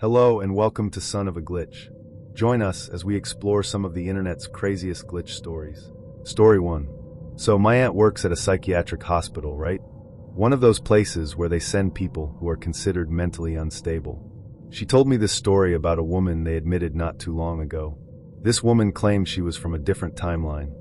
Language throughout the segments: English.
Hello and welcome to Son of a Glitch. Join us as we explore some of the internet's craziest glitch stories. Story 1. So my aunt works at a psychiatric hospital, right? One of those places where they send people who are considered mentally unstable. She told me this story about a woman they admitted not too long ago. This woman claimed she was from a different timeline.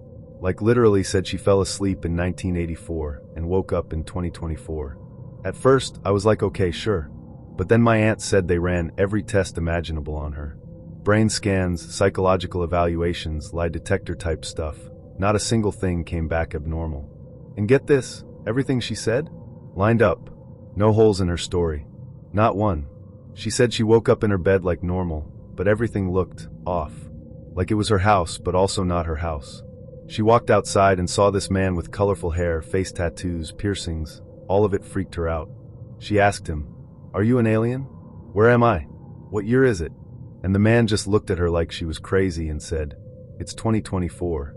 Like literally said she fell asleep in 1984 and woke up in 2024. At first, I was like, okay, sure. But then my aunt said they ran every test imaginable on her. Brain scans, psychological evaluations, lie detector type stuff. Not a single thing came back abnormal. And get this, everything she said? Lined up. No holes in her story. Not one. She said she woke up in her bed like normal, but everything looked off. Like it was her house, but also not her house. She walked outside and saw this man with colorful hair, face tattoos, piercings. All of it freaked her out. She asked him, "Are you an alien? Where am I? What year is it?" And the man just looked at her like she was crazy and said, "It's 2024.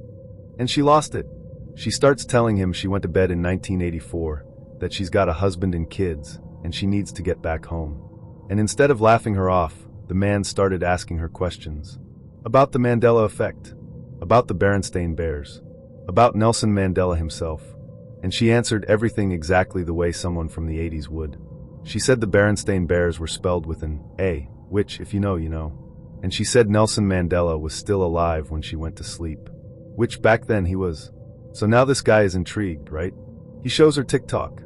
And she lost it. She starts telling him she went to bed in 1984, that she's got a husband and kids, and she needs to get back home. And instead of laughing her off, the man started asking her questions. About the Mandela effect. About the Berenstain Bears. About Nelson Mandela himself. And she answered everything exactly the way someone from the 80s would. She said the Berenstain Bears were spelled with an A, which, if you know, you know. And she said Nelson Mandela was still alive when she went to sleep. Which back then he was. So now this guy is intrigued, right? He shows her TikTok.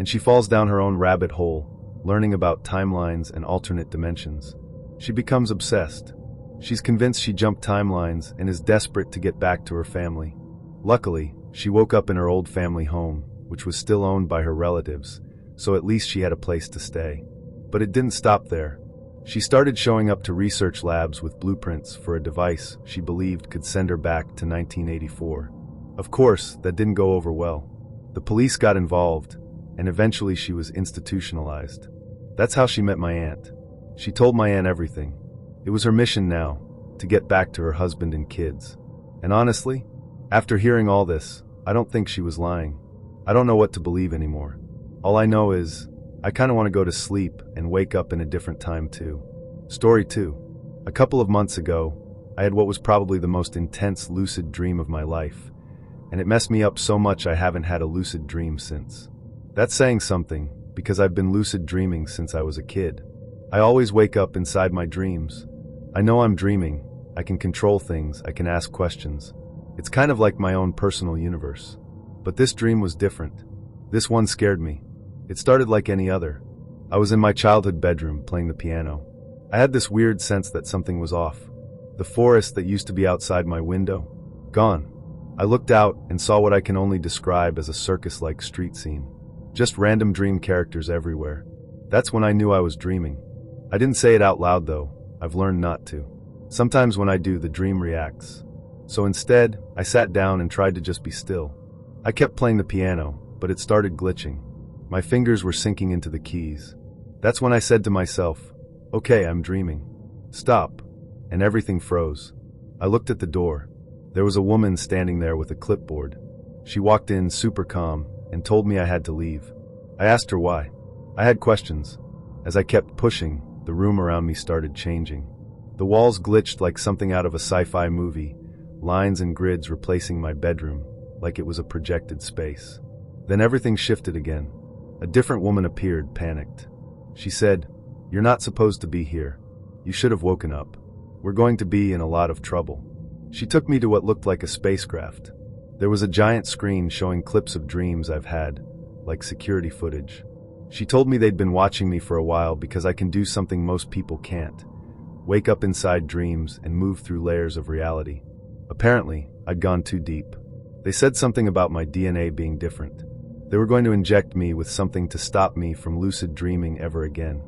And she falls down her own rabbit hole, learning about timelines and alternate dimensions. She becomes obsessed. She's convinced she jumped timelines and is desperate to get back to her family. Luckily, she woke up in her old family home, which was still owned by her relatives, so at least she had a place to stay. But it didn't stop there. She started showing up to research labs with blueprints for a device she believed could send her back to 1984. Of course, that didn't go over well. The police got involved, and eventually she was institutionalized. That's how she met my aunt. She told my aunt everything. It was her mission now, to get back to her husband and kids. And honestly, after hearing all this, I don't think she was lying. I don't know what to believe anymore. All I know is, I kinda want to go to sleep and wake up in a different time too. Story 2. A couple of months ago, I had what was probably the most intense lucid dream of my life, and it messed me up so much I haven't had a lucid dream since. That's saying something, because I've been lucid dreaming since I was a kid. I always wake up inside my dreams. I know I'm dreaming, I can control things, I can ask questions. It's kind of like my own personal universe. But this dream was different. This one scared me. It started like any other. I was in my childhood bedroom playing the piano. I had this weird sense that something was off. The forest that used to be outside my window, gone. I looked out and saw what I can only describe as a circus-like street scene. Just random dream characters everywhere. That's when I knew I was dreaming. I didn't say it out loud though. I've learned not to. Sometimes when I do, the dream reacts. So instead, I sat down and tried to just be still. I kept playing the piano, but it started glitching. My fingers were sinking into the keys. That's when I said to myself, okay, I'm dreaming. Stop. And everything froze. I looked at the door. There was a woman standing there with a clipboard. She walked in super calm and told me I had to leave. I asked her why. I had questions. As I kept pushing, the room around me started changing. The walls glitched like something out of a sci-fi movie, lines and grids replacing my bedroom, like it was a projected space. Then everything shifted again. A different woman appeared, panicked. She said, "You're not supposed to be here. You should have woken up. We're going to be in a lot of trouble." She took me to what looked like a spacecraft. There was a giant screen showing clips of dreams I've had, like security footage. She told me they'd been watching me for a while because I can do something most people can't. Wake up inside dreams and move through layers of reality. Apparently, I'd gone too deep. They said something about my DNA being different. They were going to inject me with something to stop me from lucid dreaming ever again.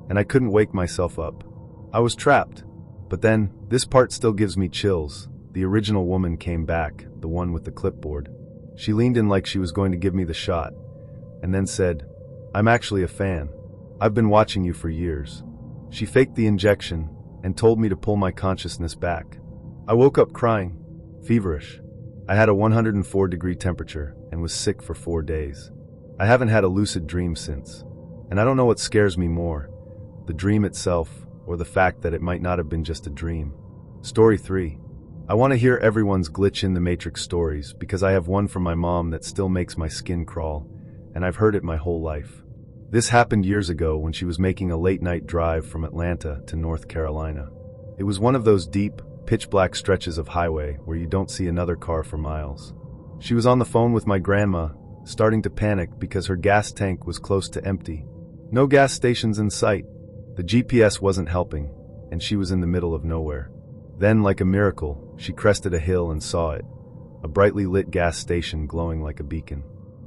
And I couldn't wake myself up. I was trapped. But then, this part still gives me chills. The original woman came back, the one with the clipboard. She leaned in like she was going to give me the shot, and then said, "I'm actually a fan. I've been watching you for years." She faked the injection and told me to pull my consciousness back. I woke up crying, feverish. I had a 104-degree temperature and was sick for 4 days. I haven't had a lucid dream since, and I don't know what scares me more, the dream itself or the fact that it might not have been just a dream. Story 3. I want to hear everyone's glitch in the Matrix stories because I have one from my mom that still makes my skin crawl, and I've heard it my whole life. This happened years ago when she was making a late-night drive from Atlanta to North Carolina. It was one of those deep, pitch-black stretches of highway where you don't see another car for miles. She was on the phone with my grandma, starting to panic because her gas tank was close to empty. No gas stations in sight. The GPS wasn't helping, and she was in the middle of nowhere. Then, like a miracle, she crested a hill and saw it, a brightly lit gas station glowing like a beacon.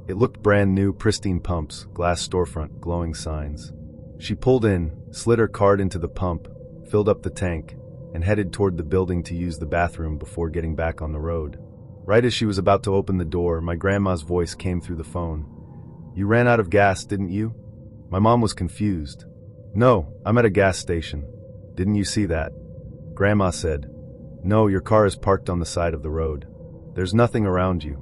It looked brand new, pristine pumps, glass storefront, glowing signs. She pulled in, slid her card into the pump, filled up the tank, and headed toward the building to use the bathroom before getting back on the road. Right as she was about to open the door, my grandma's voice came through the phone. "You ran out of gas, didn't you?" My mom was confused. "No, I'm at a gas station. Didn't you see that?" Grandma said, "No, your car is parked on the side of the road. There's nothing around you."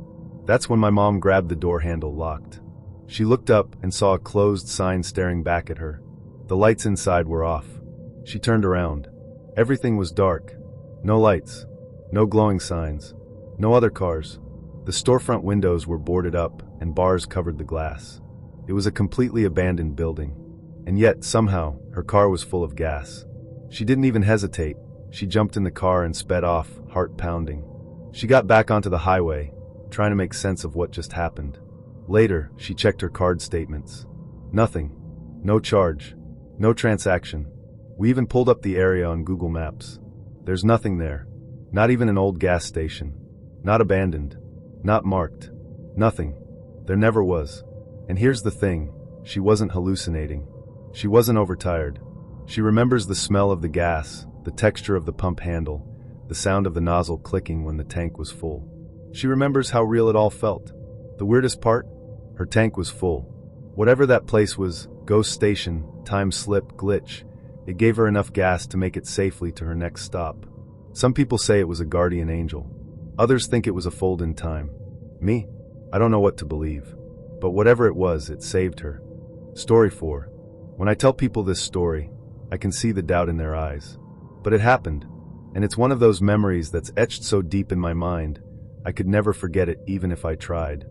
That's when my mom grabbed the door handle locked. She looked up and saw a closed sign staring back at her. The lights inside were off. She turned around. Everything was dark. No lights. No glowing signs. No other cars. The storefront windows were boarded up and bars covered the glass. It was a completely abandoned building. And yet, somehow, her car was full of gas. She didn't even hesitate. She jumped in the car and sped off, heart pounding. She got back onto the highway, trying to make sense of what just happened. Later, she checked her card statements. Nothing. No charge. No transaction. We even pulled up the area on Google Maps. There's nothing there. Not even an old gas station. Not abandoned. Not marked. Nothing. There never was. And here's the thing, she wasn't hallucinating. She wasn't overtired. She remembers the smell of the gas, the texture of the pump handle, the sound of the nozzle clicking when the tank was full. She remembers how real it all felt. The weirdest part? Her tank was full. Whatever that place was, ghost station, time slip, glitch, it gave her enough gas to make it safely to her next stop. Some people say it was a guardian angel. Others think it was a fold in time. Me? I don't know what to believe. But whatever it was, it saved her. Story 4. When I tell people this story, I can see the doubt in their eyes. But it happened, and it's one of those memories that's etched so deep in my mind, I could never forget it even if I tried.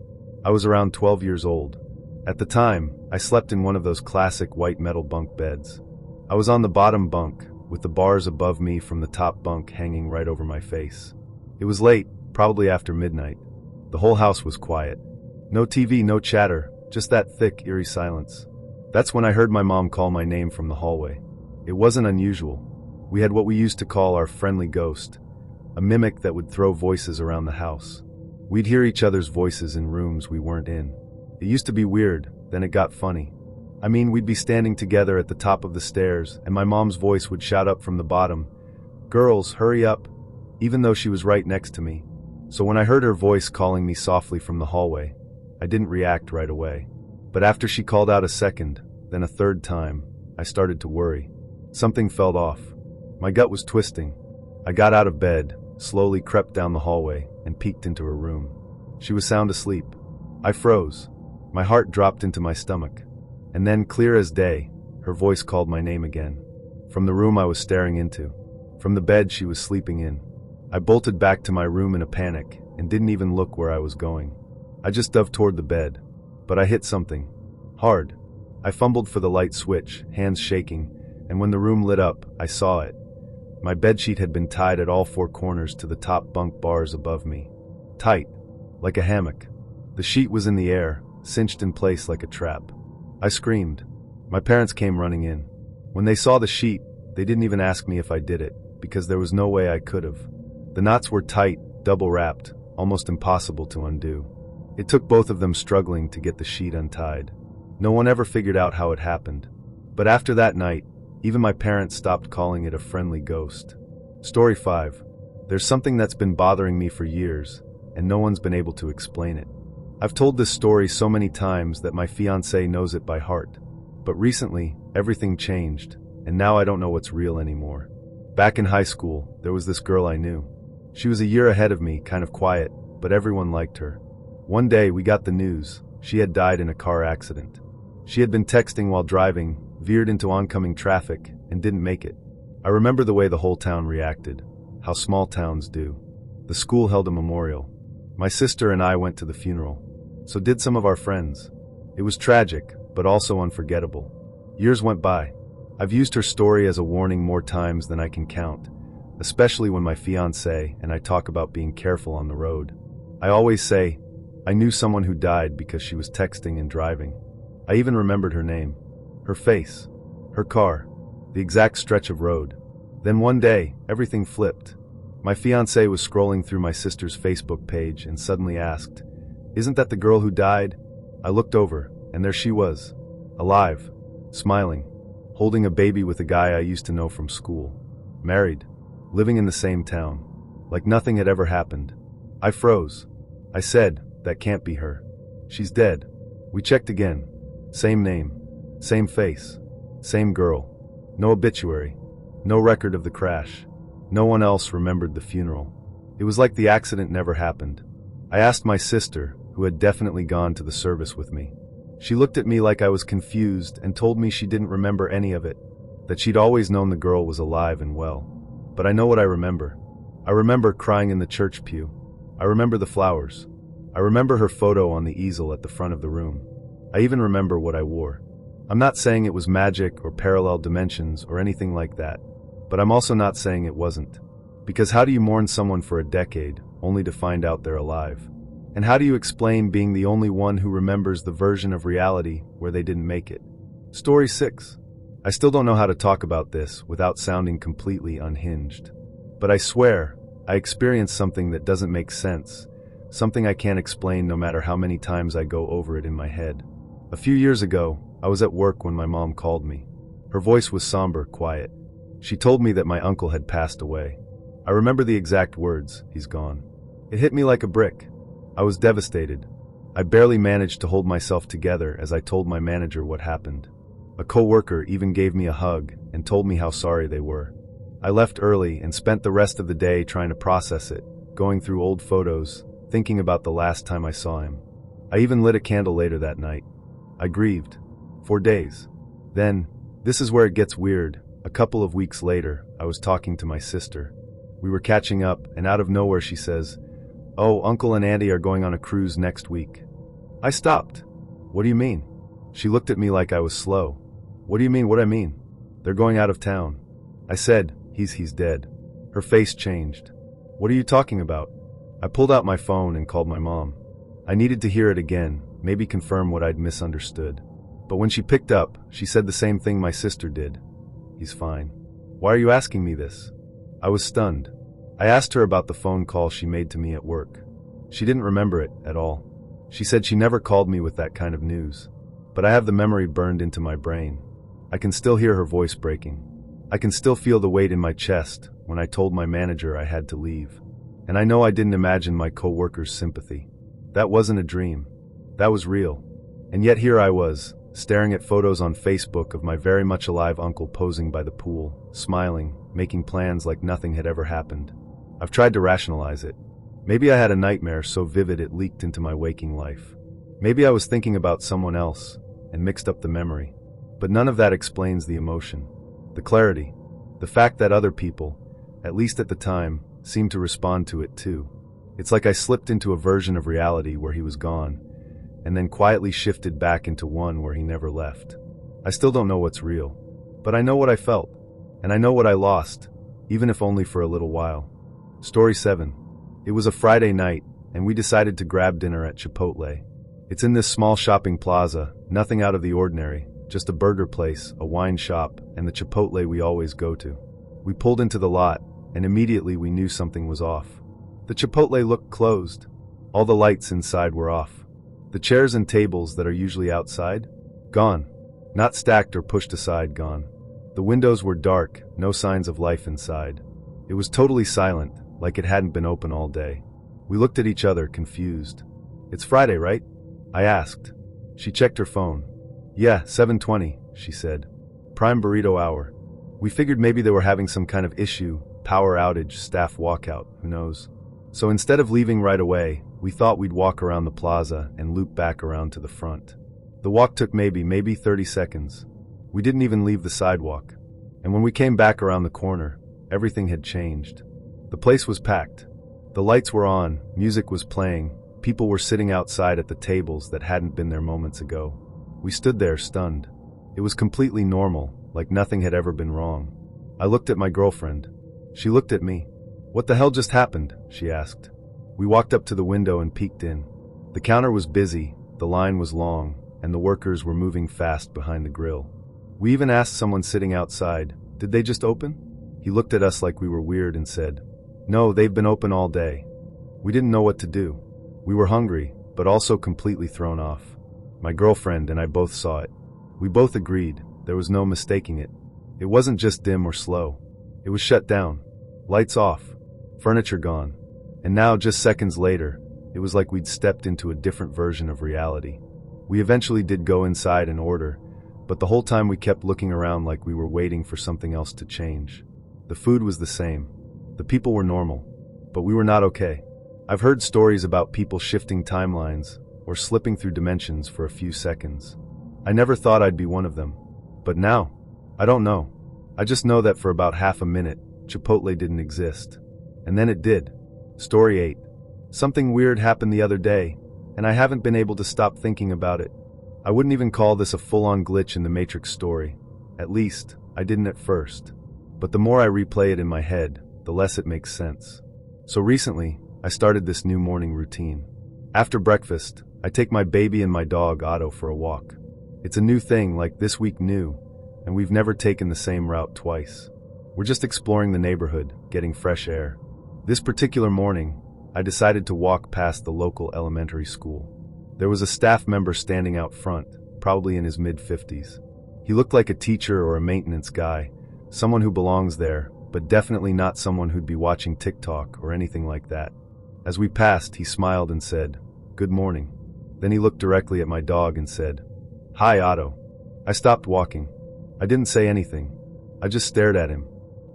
I was around 12 years old. At the time, I slept in one of those classic white metal bunk beds. I was on the bottom bunk, with the bars above me from the top bunk hanging right over my face. It was late, probably after midnight. The whole house was quiet. No TV, no chatter, just that thick, eerie silence. That's when I heard my mom call my name from the hallway. It wasn't unusual. We had what we used to call our friendly ghost, a mimic that would throw voices around the house. We'd hear each other's voices in rooms we weren't in. It used to be weird, then it got funny. I mean, we'd be standing together at the top of the stairs, and my mom's voice would shout up from the bottom, "Girls, hurry up," even though she was right next to me. So when I heard her voice calling me softly from the hallway, I didn't react right away. But after she called out a second, then a third time, I started to worry. Something felt off. My gut was twisting. I got out of bed, slowly crept down the hallway, and peeked into her room. She was sound asleep. I froze. My heart dropped into my stomach. And then, clear as day, her voice called my name again. From the room I was staring into. From the bed she was sleeping in. I bolted back to my room in a panic, and didn't even look where I was going. I just dove toward the bed. But I hit something. Hard. I fumbled for the light switch, hands shaking, and when the room lit up, I saw it. My bedsheet had been tied at all four corners to the top bunk bars above me. Tight. Like a hammock. The sheet was in the air, cinched in place like a trap. I screamed. My parents came running in. When they saw the sheet, they didn't even ask me if I did it, because there was no way I could have. The knots were tight, double-wrapped, almost impossible to undo. It took both of them struggling to get the sheet untied. No one ever figured out how it happened. But after that night, even my parents stopped calling it a friendly ghost. Story 5. There's something that's been bothering me for years, and no one's been able to explain it. I've told this story so many times that my fiancé knows it by heart. But recently, everything changed, and now I don't know what's real anymore. Back in high school, there was this girl I knew. She was a year ahead of me, kind of quiet, but everyone liked her. One day, we got the news. She had died in a car accident. She had been texting while driving, veered into oncoming traffic, and didn't make it. I remember the way the whole town reacted, how small towns do. The school held a memorial. My sister and I went to the funeral. So did some of our friends. It was tragic, but also unforgettable. Years went by. I've used her story as a warning more times than I can count, especially when my fiancé and I talk about being careful on the road. I always say, I knew someone who died because she was texting and driving. I even remembered her name, her face, her car, the exact stretch of road. Then one day, everything flipped. My fiancé was scrolling through my sister's Facebook page and suddenly asked, "Isn't that the girl who died?" I looked over, and there she was, alive, smiling, holding a baby with a guy I used to know from school, married, living in the same town, like nothing had ever happened. I froze. I said, "That can't be her. She's dead." We checked again. Same name, same face, same girl. No obituary, no record of the crash. No one else remembered the funeral. It was like the accident never happened. I asked my sister, who had definitely gone to the service with me. She looked at me like I was confused and told me she didn't remember any of it, that she'd always known the girl was alive and well. But I know what I remember. I remember crying in the church pew. I remember the flowers. I remember her photo on the easel at the front of the room. I even remember what I wore. I'm not saying it was magic or parallel dimensions or anything like that, but I'm also not saying it wasn't. Because how do you mourn someone for a decade, only to find out they're alive? And how do you explain being the only one who remembers the version of reality where they didn't make it? Story 6. I still don't know how to talk about this without sounding completely unhinged. But I swear, I experienced something that doesn't make sense, something I can't explain no matter how many times I go over it in my head. A few years ago, I was at work when my mom called me. Her voice was somber, quiet. She told me that my uncle had passed away. I remember the exact words, "He's gone." It hit me like a brick. I was devastated. I barely managed to hold myself together as I told my manager what happened. A coworker even gave me a hug and told me how sorry they were. I left early and spent the rest of the day trying to process it, going through old photos, thinking about the last time I saw him. I even lit a candle later that night. I grieved. For days. Then, this is where it gets weird. A couple of weeks later, I was talking to my sister. We were catching up, and out of nowhere she says, "Oh, Uncle and Auntie are going on a cruise next week." I stopped. "What do you mean?" She looked at me like I was slow. "What do you mean what I mean? They're going out of town." I said, He's dead." Her face changed. "What are you talking about?" I pulled out my phone and called my mom. I needed to hear it again, maybe confirm what I'd misunderstood. But when she picked up, she said the same thing my sister did. "He's fine." "Why are you asking me this?" I was stunned. I asked her about the phone call she made to me at work. She didn't remember it at all. She said she never called me with that kind of news. But I have the memory burned into my brain. I can still hear her voice breaking. I can still feel the weight in my chest when I told my manager I had to leave. And I know I didn't imagine my coworker's sympathy. That wasn't a dream. That was real. And yet here I was, staring at photos on Facebook of my very much alive uncle posing by the pool, smiling, making plans like nothing had ever happened. I've tried to rationalize it. Maybe I had a nightmare so vivid it leaked into my waking life. Maybe I was thinking about someone else and mixed up the memory. But none of that explains the emotion, the clarity, the fact that other people, at least at the time, seemed to respond to it too. It's like I slipped into a version of reality where he was gone, and then quietly shifted back into one where he never left. I still don't know what's real, but I know what I felt, and I know what I lost, even if only for a little while. Story 7. It was a Friday night, and we decided to grab dinner at Chipotle. It's in this small shopping plaza, nothing out of the ordinary, just a burger place, a wine shop, and the Chipotle we always go to. We pulled into the lot, and immediately we knew something was off. The Chipotle looked closed. All the lights inside were off. The chairs and tables that are usually outside? Gone. Not stacked or pushed aside, gone. The windows were dark, no signs of life inside. It was totally silent, like it hadn't been open all day. We looked at each other, confused. "It's Friday, right?" I asked. She checked her phone. "Yeah, 7:20, she said. Prime burrito hour." We figured maybe they were having some kind of issue, power outage, staff walkout, who knows. So instead of leaving right away, we thought we'd walk around the plaza and loop back around to the front. The walk took maybe 30 seconds. We didn't even leave the sidewalk. And when we came back around the corner, everything had changed. The place was packed. The lights were on, music was playing, people were sitting outside at the tables that hadn't been there moments ago. We stood there stunned. It was completely normal, like nothing had ever been wrong. I looked at my girlfriend. She looked at me. "What the hell just happened?" she asked. We walked up to the window and peeked in. The counter was busy, the line was long, and the workers were moving fast behind the grill. We even asked someone sitting outside, "Did they just open?" He looked at us like we were weird and said, "No, they've been open all day." We didn't know what to do. We were hungry, but also completely thrown off. My girlfriend and I both saw it. We both agreed, there was no mistaking it. It wasn't just dim or slow. It was shut down. Lights off. Furniture gone. And now, just seconds later, it was like we'd stepped into a different version of reality. We eventually did go inside and order, but the whole time we kept looking around like we were waiting for something else to change. The food was the same. The people were normal. But we were not okay. I've heard stories about people shifting timelines or slipping through dimensions for a few seconds. I never thought I'd be one of them. But now, I don't know. I just know that for about half a minute, Chipotle didn't exist. And then it did. Story 8. Something weird happened the other day, and I haven't been able to stop thinking about it. I wouldn't even call this a full-on glitch in the Matrix story. At least, I didn't at first. But the more I replay it in my head, the less it makes sense. So recently, I started this new morning routine. After breakfast, I take my baby and my dog Otto for a walk. It's a new thing, like this week new, and we've never taken the same route twice. We're just exploring the neighborhood, getting fresh air. This particular morning, I decided to walk past the local elementary school. There was a staff member standing out front, probably in his mid-50s. He looked like a teacher or a maintenance guy, someone who belongs there, but definitely not someone who'd be watching TikTok or anything like that. As we passed, he smiled and said, "Good morning." Then he looked directly at my dog and said, "Hi, Otto." I stopped walking. I didn't say anything. I just stared at him.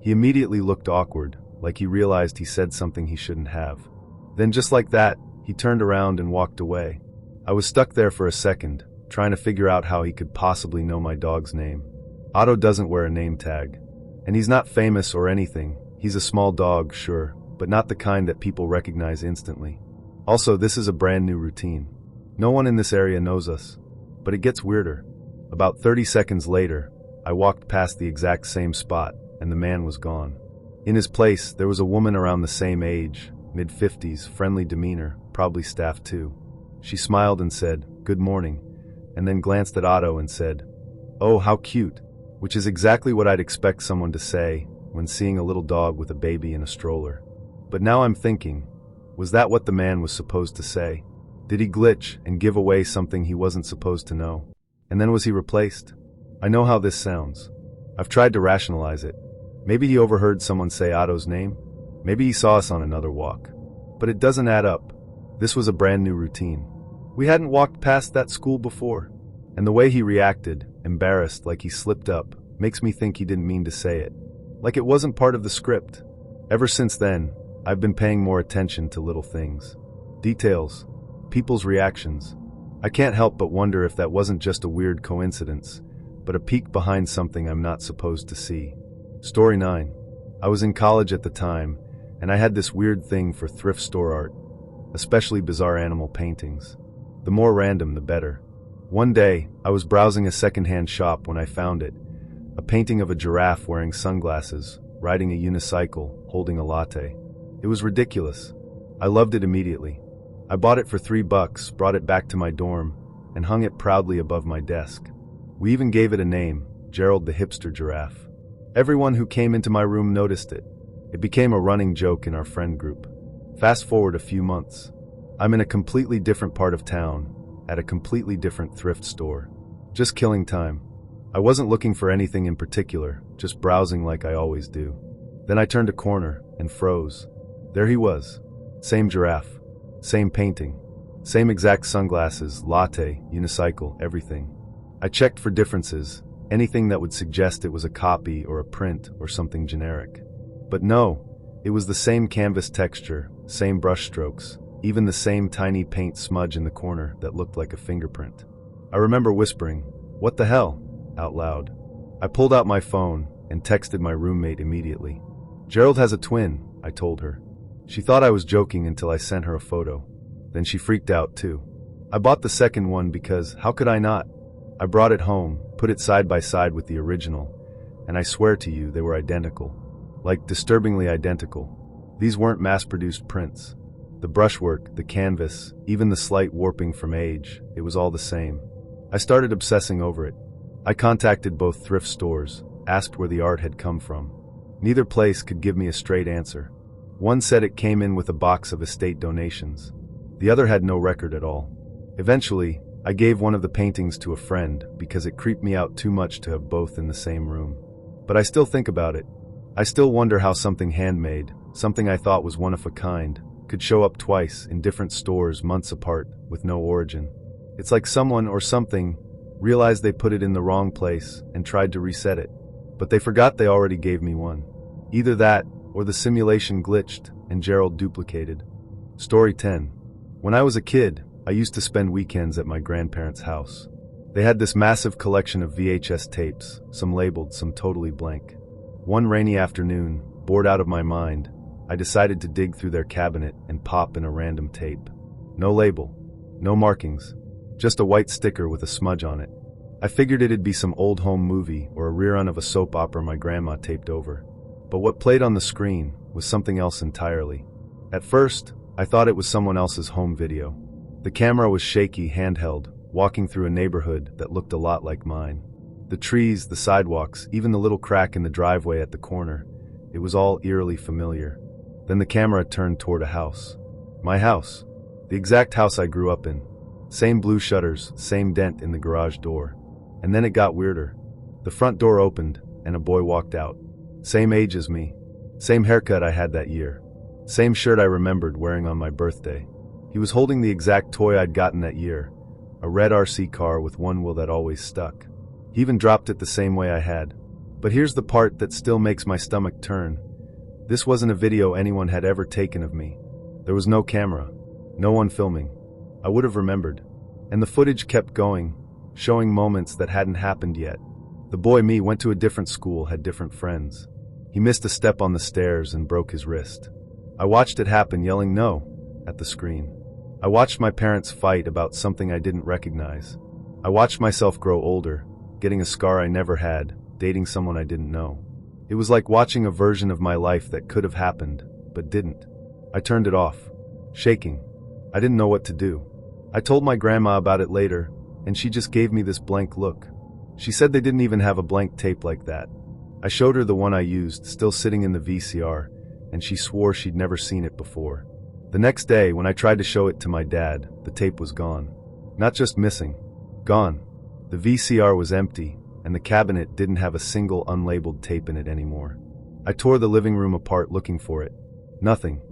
He immediately looked awkward, like he realized he said something he shouldn't have. Then just like that, he turned around and walked away. I was stuck there for a second, trying to figure out how he could possibly know my dog's name. Otto doesn't wear a name tag. And he's not famous or anything. He's a small dog, sure, but not the kind that people recognize instantly. Also, this is a brand new routine. No one in this area knows us. But it gets weirder. About 30 seconds later, I walked past the exact same spot, and the man was gone. In his place, there was a woman around the same age, mid-50s, friendly demeanor, probably staff too. She smiled and said, "Good morning," and then glanced at Otto and said, "Oh, how cute," which is exactly what I'd expect someone to say when seeing a little dog with a baby in a stroller. But now I'm thinking, was that what the man was supposed to say? Did he glitch and give away something he wasn't supposed to know? And then was he replaced? I know how this sounds. I've tried to rationalize it. Maybe he overheard someone say Otto's name. Maybe he saw us on another walk. But it doesn't add up. This was a brand new routine. We hadn't walked past that school before. And the way he reacted, embarrassed like he slipped up, makes me think he didn't mean to say it. Like it wasn't part of the script. Ever since then, I've been paying more attention to little things. Details. People's reactions. I can't help but wonder if that wasn't just a weird coincidence, but a peek behind something I'm not supposed to see. Story 9. I was in college at the time, and I had this weird thing for thrift store art, especially bizarre animal paintings. The more random, the better. One day, I was browsing a secondhand shop when I found it, a painting of a giraffe wearing sunglasses, riding a unicycle, holding a latte. It was ridiculous. I loved it immediately. I bought it for $3, brought it back to my dorm, and hung it proudly above my desk. We even gave it a name, Gerald the hipster giraffe. Everyone who came into my room noticed it. It became a running joke in our friend group. Fast forward a few months. I'm in a completely different part of town, at a completely different thrift store. Just killing time. I wasn't looking for anything in particular, just browsing like I always do. Then I turned a corner and froze. There he was. Same giraffe. Same painting. Same exact sunglasses, latte, unicycle, everything. I checked for differences, anything that would suggest it was a copy or a print or something generic. But no, it was the same canvas texture, same brush strokes, even the same tiny paint smudge in the corner that looked like a fingerprint. I remember whispering, "What the hell?" out loud. I pulled out my phone, and texted my roommate immediately. Gerald has a twin, I told her. She thought I was joking until I sent her a photo. Then she freaked out too. I bought the second one because, how could I not? I brought it home, put it side by side with the original, and I swear to you they were identical. Like, disturbingly identical. These weren't mass-produced prints. The brushwork, the canvas, even the slight warping from age, it was all the same. I started obsessing over it. I contacted both thrift stores, asked where the art had come from. Neither place could give me a straight answer. One said it came in with a box of estate donations. The other had no record at all. Eventually, I gave one of the paintings to a friend because it creeped me out too much to have both in the same room. But I still think about it. I still wonder how something handmade, something I thought was one of a kind, could show up twice in different stores months apart with no origin. It's like someone or something realized they put it in the wrong place and tried to reset it. But they forgot they already gave me one. Either that, or the simulation glitched and Gerald duplicated. Story 10. When I was a kid, I used to spend weekends at my grandparents' house. They had this massive collection of VHS tapes, some labeled, some totally blank. One rainy afternoon, bored out of my mind, I decided to dig through their cabinet and pop in a random tape. No label, no markings, just a white sticker with a smudge on it. I figured it'd be some old home movie or a rerun of a soap opera my grandma taped over. But what played on the screen was something else entirely. At first, I thought it was someone else's home video. The camera was shaky, handheld, walking through a neighborhood that looked a lot like mine. The trees, the sidewalks, even the little crack in the driveway at the corner, it was all eerily familiar. Then the camera turned toward a house. My house. The exact house I grew up in. Same blue shutters, same dent in the garage door. And then it got weirder. The front door opened, and a boy walked out. Same age as me. Same haircut I had that year. Same shirt I remembered wearing on my birthday. He was holding the exact toy I'd gotten that year, a red RC car with one wheel that always stuck. He even dropped it the same way I had. But here's the part that still makes my stomach turn. This wasn't a video anyone had ever taken of me. There was no camera, no one filming. I would have remembered. And the footage kept going, showing moments that hadn't happened yet. The boy me went to a different school, had different friends. He missed a step on the stairs and broke his wrist. I watched it happen, yelling no at the screen. I watched my parents fight about something I didn't recognize. I watched myself grow older, getting a scar I never had, dating someone I didn't know. It was like watching a version of my life that could have happened, but didn't. I turned it off, shaking. I didn't know what to do. I told my grandma about it later, and she just gave me this blank look. She said they didn't even have a blank tape like that. I showed her the one I used, still sitting in the VCR, and she swore she'd never seen it before. The next day, when I tried to show it to my dad, the tape was gone. Not just missing, gone. The VCR was empty, and the cabinet didn't have a single unlabeled tape in it anymore. I tore the living room apart looking for it. Nothing.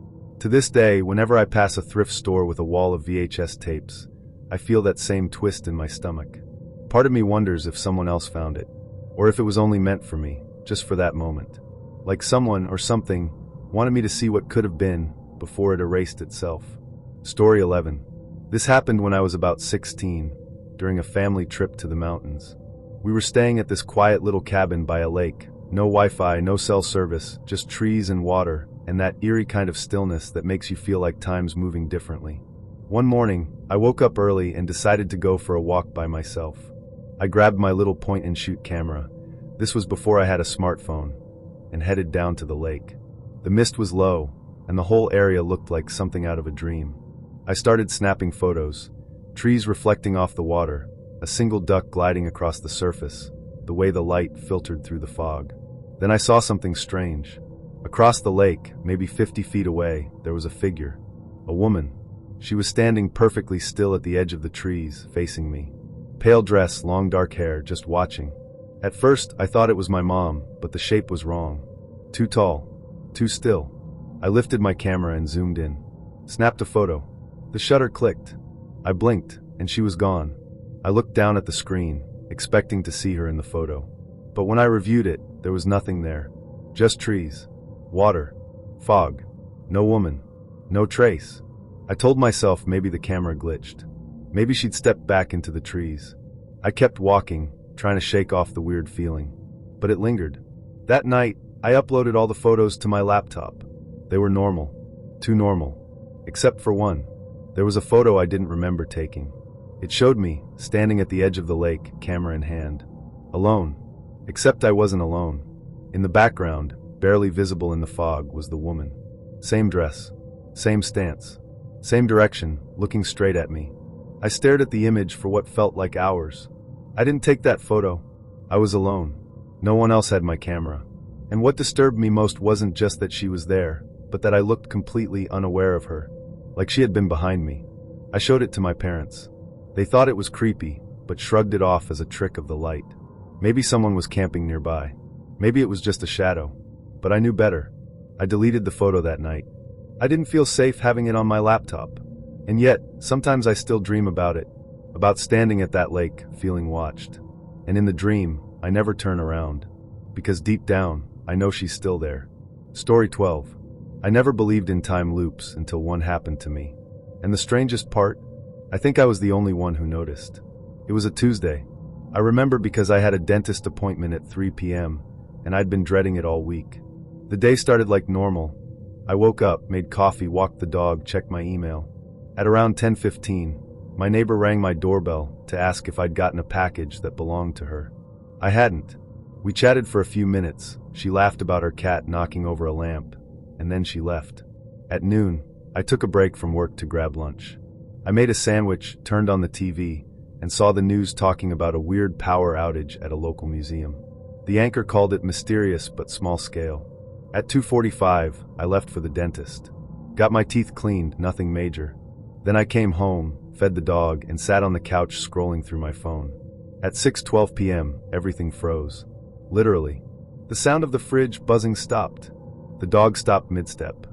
To this day, whenever I pass a thrift store with a wall of VHS tapes, I feel that same twist in my stomach. Part of me wonders if someone else found it, or if it was only meant for me, just for that moment. Like someone or something wanted me to see what could have been before it erased itself. Story 11. This happened when I was about 16, during a family trip to the mountains. We were staying at this quiet little cabin by a lake. No Wi-Fi, no cell service, just trees and water, and that eerie kind of stillness that makes you feel like time's moving differently. One morning, I woke up early and decided to go for a walk by myself. I grabbed my little point-and-shoot camera. This was before I had a smartphone, and headed down to the lake. The mist was low, and the whole area looked like something out of a dream. I started snapping photos, trees reflecting off the water, a single duck gliding across the surface, the way the light filtered through the fog. Then I saw something strange. Across the lake, maybe 50 feet away, there was a figure. A woman. She was standing perfectly still at the edge of the trees, facing me. Pale dress, long dark hair, just watching. At first, I thought it was my mom, but the shape was wrong. Too tall. Too still. I lifted my camera and zoomed in. Snapped a photo. The shutter clicked. I blinked, and she was gone. I looked down at the screen, expecting to see her in the photo. But when I reviewed it, there was nothing there. Just trees. Water. Fog. No woman. No trace. I told myself maybe the camera glitched. Maybe she'd stepped back into the trees. I kept walking, trying to shake off the weird feeling. But it lingered. That night, I uploaded all the photos to my laptop. They were normal. Too normal. Except for one. There was a photo I didn't remember taking. It showed me, standing at the edge of the lake, camera in hand. Alone. Except I wasn't alone. In the background, barely visible in the fog, was the woman. Same dress. Same stance. Same direction, looking straight at me. I stared at the image for what felt like hours. I didn't take that photo. I was alone. No one else had my camera. And what disturbed me most wasn't just that she was there, but that I looked completely unaware of her. Like she had been behind me. I showed it to my parents. They thought it was creepy, but shrugged it off as a trick of the light. Maybe someone was camping nearby. Maybe it was just a shadow. But I knew better. I deleted the photo that night. I didn't feel safe having it on my laptop. And yet, sometimes I still dream about it. About standing at that lake, feeling watched. And in the dream, I never turn around. Because deep down, I know she's still there. Story 12. I never believed in time loops until one happened to me. And the strangest part, I think I was the only one who noticed. It was a Tuesday. I remember because I had a dentist appointment at 3 p.m., and I'd been dreading it all week. The day started like normal. I woke up, made coffee, walked the dog, checked my email. At around 10:15, my neighbor rang my doorbell to ask if I'd gotten a package that belonged to her. I hadn't. We chatted for a few minutes. She laughed about her cat knocking over a lamp, and then she left. At noon, I took a break from work to grab lunch. I made a sandwich, turned on the TV, and saw the news talking about a weird power outage at a local museum. The anchor called it mysterious but small scale. At 2:45, I left for the dentist. Got my teeth cleaned, nothing major. Then I came home, fed the dog, and sat on the couch scrolling through my phone. At 6:12 p.m., everything froze. Literally. The sound of the fridge buzzing stopped. The dog stopped mid-step.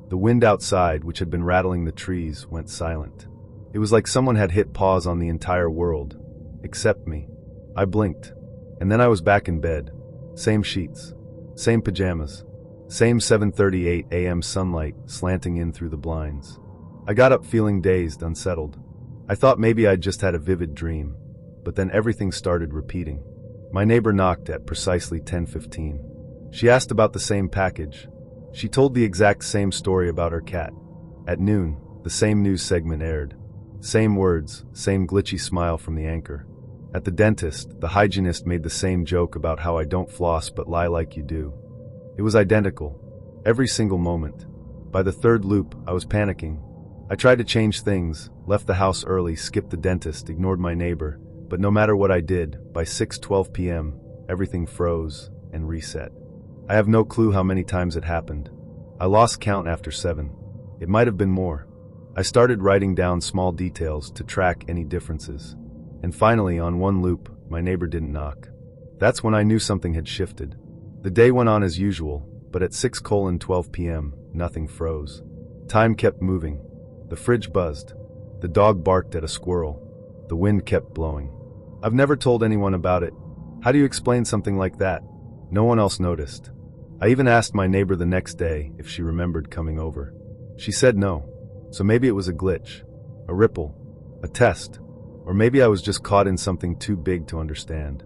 The wind outside, which had been rattling the trees, went silent. It was like someone had hit pause on the entire world, except me. I blinked, and then I was back in bed. Same sheets, same pajamas, same 7:38 a.m. sunlight slanting in through the blinds. I got up feeling dazed, unsettled. I thought maybe I'd just had a vivid dream, but then everything started repeating. My neighbor knocked at precisely 10:15. She asked about the same package. She told the exact same story about her cat. At noon, the same news segment aired. Same words, same glitchy smile from the anchor. At the dentist, the hygienist made the same joke about how I don't floss but lie like you do. It was identical. Every single moment. By the third loop, I was panicking. I tried to change things, left the house early, skipped the dentist, ignored my neighbor, but no matter what I did, by 6:12 p.m., everything froze and reset. I have no clue how many times it happened. I lost count after 7. It might have been more. I started writing down small details to track any differences. And finally, on one loop, my neighbor didn't knock. That's when I knew something had shifted. The day went on as usual, but at 6:12 p.m., nothing froze. Time kept moving. The fridge buzzed. The dog barked at a squirrel. The wind kept blowing. I've never told anyone about it. How do you explain something like that? No one else noticed. I even asked my neighbor the next day if she remembered coming over. She said no. So maybe it was a glitch, a ripple, a test, or maybe I was just caught in something too big to understand.